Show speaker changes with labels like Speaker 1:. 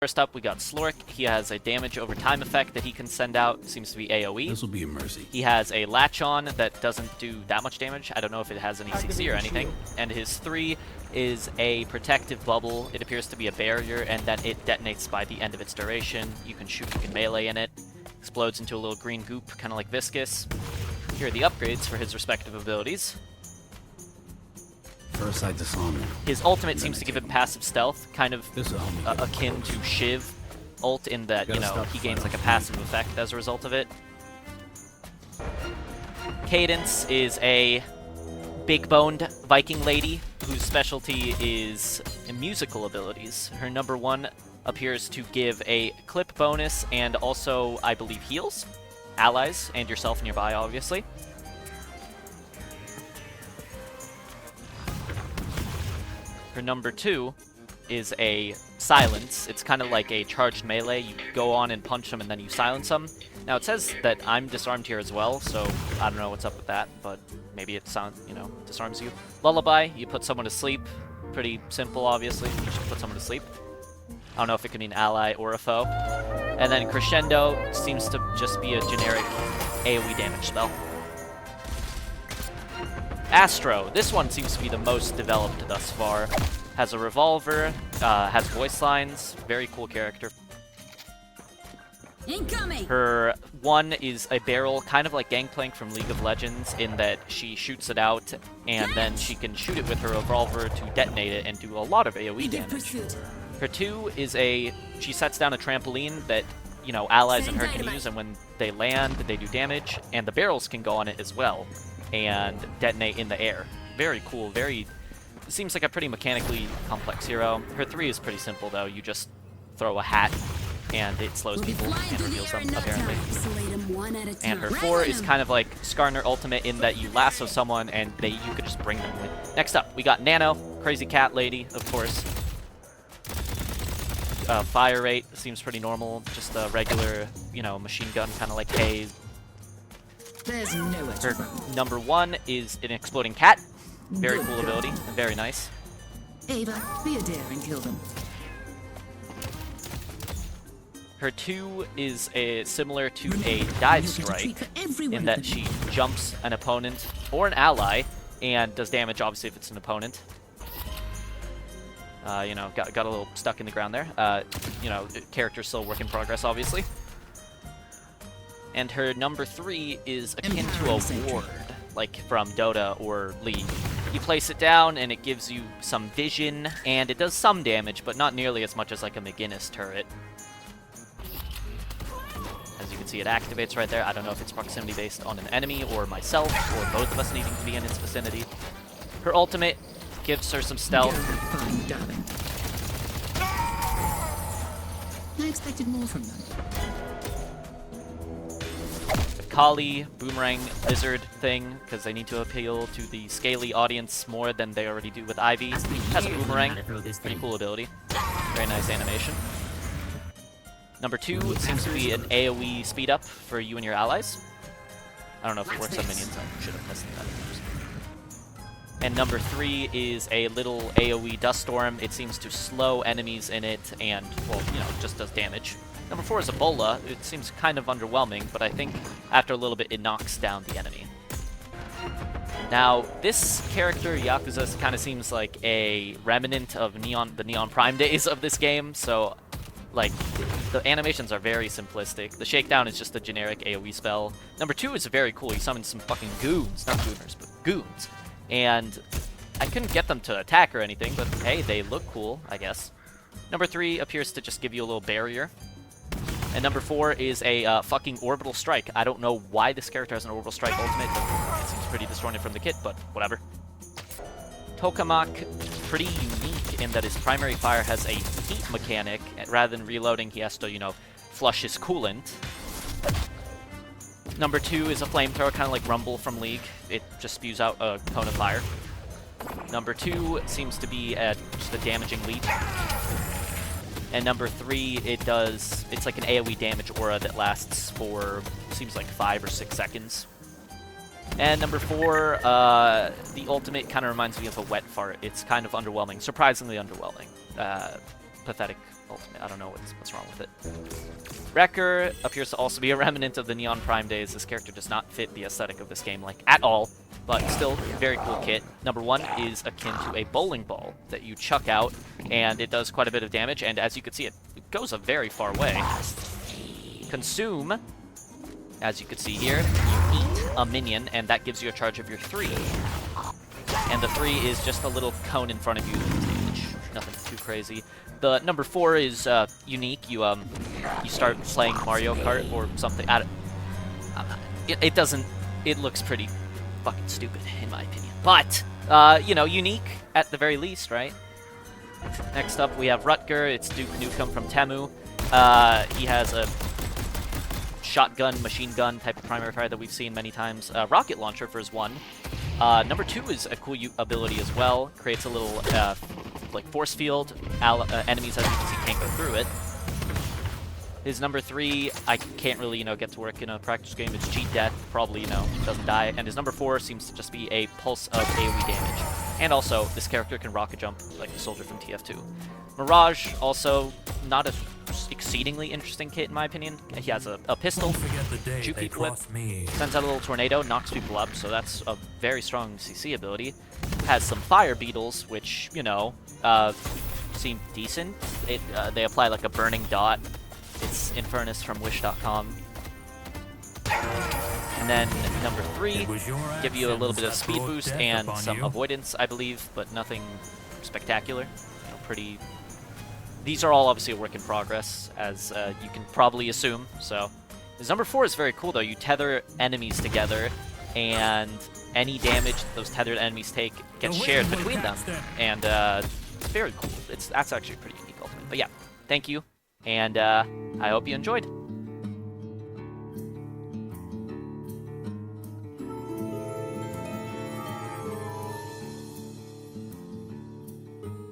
Speaker 1: First up, we got Slork. He has a damage over time effect that he can send out. Seems to be AoE.
Speaker 2: This will be a mercy.
Speaker 1: He has a latch on that doesn't do that much damage. I don't know if it has any CC or anything. And his 3 is a protective bubble. It appears to be a barrier, and then it detonates by the end of its duration. You can shoot, you can melee in it. Explodes into a little green goop, kind of like Viscous. Here are the upgrades for his respective abilities.
Speaker 2: First I disarm him.
Speaker 1: His ultimate seems to give him passive stealth, kind of akin to Shiv ult in that, you know, he gains like a passive effect as a result of it. Cadence is a big-boned Viking lady whose specialty is musical abilities. Her number 1 appears to give a clip bonus and also, I believe, heals allies and yourself nearby, obviously. Her number 2 is a silence. It's kind of like a charged melee. You go on and punch them and then you silence them. Now it says that I'm disarmed here as well, so I don't know what's up with that, but maybe it disarms you. Lullaby, you put someone to sleep. Pretty simple, obviously. You should put someone to sleep. I don't know if it can mean ally or a foe. And then Crescendo seems to just be a generic AoE damage spell. Astro, this one seems to be the most developed thus far. Has a revolver, has voice lines, very cool character.
Speaker 3: Incoming.
Speaker 1: Her 1 is a barrel, kind of like Gangplank from League of Legends, in that she shoots it out, and then she can shoot it with her revolver to detonate it and do a lot of AoE damage. Her 2 is she sets down a trampoline that, you know, allies and her can use, and when they land, they do damage, and the barrels can go on it as well and detonate in the air. Very cool, seems like a pretty mechanically complex hero. Her 3 is pretty simple though. You just throw a hat and it slows people and reveals them, apparently. And her 4 is kind of like Skarner Ultimate in that you lasso someone and you could just bring them in. Next up, we got Nano, crazy cat lady, of course. Fire rate seems pretty normal, just a regular, you know, machine gun, kind of like Haze.
Speaker 3: There's no
Speaker 1: Her number 1 is an exploding cat. Very cool ability, and very nice.
Speaker 3: Ava, be a dare and kill them.
Speaker 1: Her 2 is similar to a dive strike, in that she jumps an opponent or an ally and does damage, obviously, if it's an opponent. You know, got a little stuck in the ground there. You know, character's still work in progress, obviously. And her number 3 is akin to a ward, like from Dota or League. You place it down and it gives you some vision, and it does some damage, but not nearly as much as like a McGinnis turret. As you can see, it activates right there. I don't know if it's proximity based on an enemy or myself, or both of us needing to be in its vicinity. Her ultimate gives her some stealth.
Speaker 3: I expected more from them.
Speaker 1: Kali, boomerang, lizard thing, because they need to appeal to the scaly audience more than they already do with Ivy. Has a boomerang, pretty cool ability. Very nice animation. Number 2 seems to be an AoE speed up for you and your allies. I don't know if it works on minions, I should have tested that. And number 3 is a little AoE dust storm. It seems to slow enemies in it and, well, you know, just does damage. Number 4 is Ebola. It seems kind of underwhelming, but I think after a little bit it knocks down the enemy. Now, this character, Yakuza, kind of seems like a remnant of the Neon Prime days of this game, so, like, the animations are very simplistic. The Shakedown is just a generic AoE spell. Number 2 is very cool. He summons some fucking goons. Not gooners, but goons. And I couldn't get them to attack or anything, but hey, they look cool, I guess. Number 3 appears to just give you a little barrier. And number 4 is a fucking orbital strike. I don't know why this character has an orbital strike ultimate. It seems pretty disjointed from the kit, but whatever. Tokok, pretty unique in that his primary fire has a heat mechanic. Rather than reloading, he has to, you know, flush his coolant. Number 2 is a flamethrower, kind of like Rumble from League. It just spews out a cone of fire. Number 2 seems to be just a damaging leap. And number 3, it's like an AoE damage aura that lasts for, seems like 5 or 6 seconds. And number 4, the ultimate kind of reminds me of a wet fart. It's kind of underwhelming, surprisingly underwhelming. pathetic ultimate. I don't know what's wrong with it. Recker appears to also be a remnant of the Neon Prime days. This character does not fit the aesthetic of this game, like, at all, but still, very cool kit. Number 1 is akin to a bowling ball that you chuck out, and it does quite a bit of damage, and as you can see, it goes a very far way. Consume, as you can see here, you eat a minion, and that gives you a charge of your 3. And the 3 is just a little cone in front of you that does damage. Nothing too crazy. The number 4 is unique. You start playing Mario Kart or something. It doesn't. It looks pretty fucking stupid in my opinion. But you know, unique at the very least, right? Next up, we have Rutger. It's Duke Nukem from Temu. He has a shotgun, machine gun type of primary fire that we've seen many times. Rocket launcher for his 1. Number 2 is a cool ability as well. Creates a little like force field. Enemies, as you can see, can't go through it. His number 3, I can't really, get to work in a practice game. It's cheat death, probably, doesn't die. And his number 4 seems to just be a pulse of AoE damage. And also, this character can rocket jump like the soldier from TF2. Mirage, also not a exceedingly interesting kit in my opinion. He has a pistol, juke whip, sends out a little tornado, knocks people up, so that's a very strong CC ability. Has some fire beetles, which, seem decent. They apply like a burning dot. It's Infernus from Wish.com. And then number 3, give you a little bit of speed boost and some avoidance, I believe, but nothing spectacular. Pretty. These are all obviously a work in progress, as you can probably assume. So, his number 4 is very cool though. You tether enemies together, and any damage those tethered enemies take gets shared between them, and it's very cool. That's actually a pretty unique ultimate. But yeah, thank you, and I hope you enjoyed.